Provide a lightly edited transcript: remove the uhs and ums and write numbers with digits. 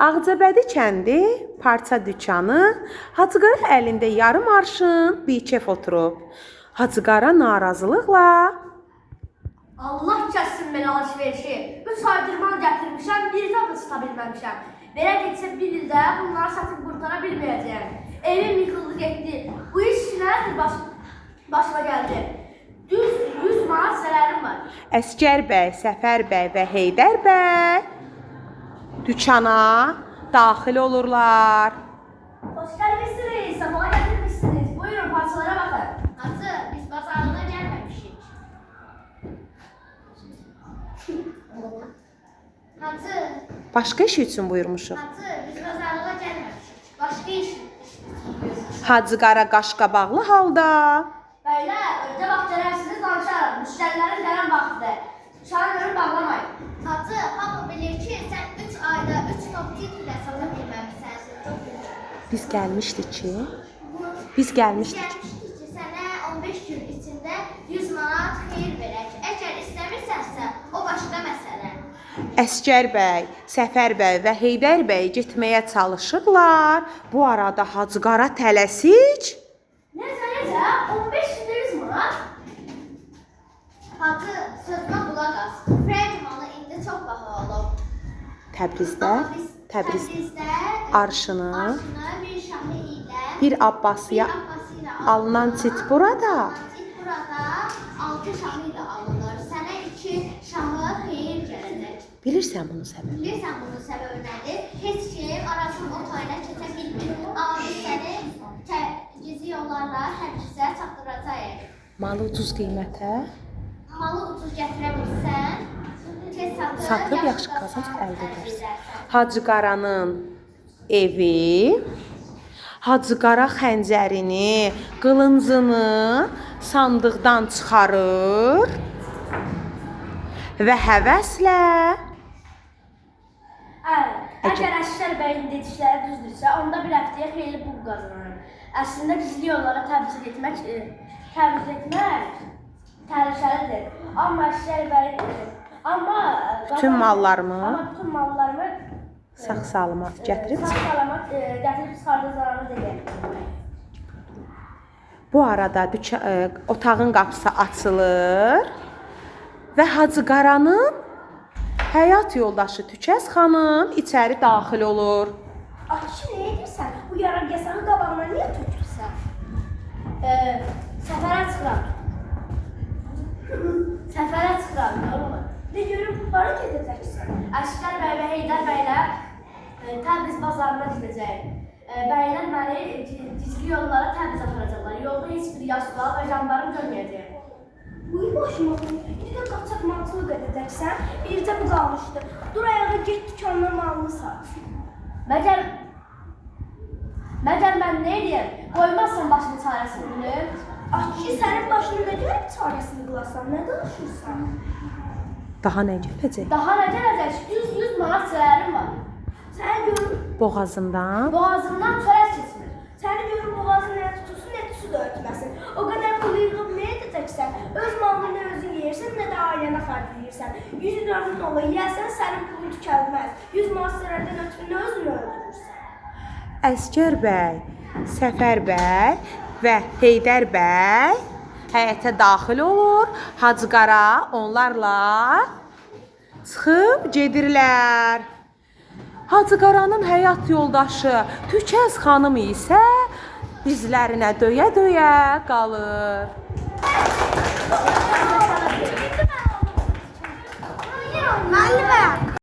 Ağcabədi kəndi parça dükanı, Hacıqara əlində yarım arşın bir kef oturub. Hacıqara narazılıqla Allah kəssin mənə alışverişi. Bu saydırmanı gətirmişəm, bir də sata bilməmişəm. Belə geçsə bir ildə bunları satıb qurtara bilməyəcəyəm. Evim yıxıldı getdi. Bu iş nədir başıma gəldi? Düz 100 manat zərərim var. Əsgər bəy, Səfər bəy və Heydər bəy dükana daxil olurlar. Hoş gəlmişsiniz, sabah gətirmişsiniz. Buyurun, parçalara baxın. Hacı, biz bazarlığa gəlməmişik. Hacı, Başqa iş üçün buyurmuşuq. biz bazarlığa gəlməmişik. Başqa iş. Hacıqara qaşqabaqlı halda Bəylər, önce vaxt gələrsiniz, danışarım. Müştərilərin gələn vaxtıdır. Dükkanı görüb bağlamayın. Hacı, hamı bilir ki, sən 3 ayda 3 top titlə sata bilməmişsən. biz gəlmişdik ki, biz gəlmişdik. Gəlmişdik ki, sənə 15 gün içində 100 manat xeyir verək. Əgər istəmirsənsə, o başqa məsələ. Əsgər bəy, Səfər bəy və Heydər bəy getməyə çalışırlar. Bu arada Hacıqara tələsik Necə, 15 gündə 100 manat? Hacı, sözümə qulaq as. French malı indi çox baha olub. Təbrizdə Təbrizdə arşını bir şahı ilə bir Abbasiyə alınan çit burada. Burada 6 şahı ilə alınır. Sənə 2 şahı xeyir gələcək. Bilirsən bunun səbəbi? Bilirsən bunun səbəbi nədir? Heç kim arasını o tayına keçə bilmir. Amma biz səni gizli yollarla hər kəsə çatdıracağıq. Malı ucuz qiymətə Malı ucuz gətirə bilsən, tez satıb yaxşı qazanc əldə edərsən. Hacıqaranın evi, Hacıqara xəncərini, qılıncını sandıqdan çıxarır və həvəslə Əgər Əsgər bəyin dedikləri düzdürsə, onda bir həftəyə xeyli pul qazanırım. Əslində gizli yollara təbliğ etmək təhlükəlidir. Amma Əsgər bəy bütün mallarımı bütün mallarımı sağ-salamat gətirib sağ-salamat gətirib çıxardığı zamanı deyil. Bu arada otağın qapısı açılır və Hacıqaranın həyat yoldaşı Tükəz xanım içəri daxil olur. Akışı nə edirsən? Bu yarar gəsənin qabağına niyə tökürsən? Səfərə çıxıram. Səfərə çıxıram, yoluma. De görüm, hara gedəcəksən? Əsgər bəy və Heydər bəylər Təbriz bazarına gedəcək. Bəylər məni gizli yollara Təbriz aparacaqlar. Yolda heç bir yaşlı və jandarm görməyəcək. Uy başıma, bir də qaçaq mantılıq edəcəksən, bircə bu qalmışdı. Dur ayağa get dükandan malını sat. Məgər mən nə edeyim? Qoymazsan başının çarəsini bilib. Ki, sənin başını nə görüb çarəsini qılasan, nə danışırsan? Daha nə gələcək? Daha nə gələcək? 100 manat zərərim var. Səni görüm Boğazından boğazımdan çörək keçmir. Səni görüm boğazın nə tutursun, nə su da ötməsin. O qədər pul yığıb nə edəcəksən? Öz malını nə özün yeyirsən, nə də ailənə xərcləyirsən. 100 dörmün olur, yiyəsən sənin pulun tükəlməz. 100 manat zərərdən ötürü nə özünü öldürürsən? Əsgər bəy, Səfər bəy və Heydər bəy həyətə daxil olur. Hacıqara onlarla çıxıb gedirlər. Hacıqaranın həyat yoldaşı Tükəz xanım isə dizlərinə döyə-döyə qalır.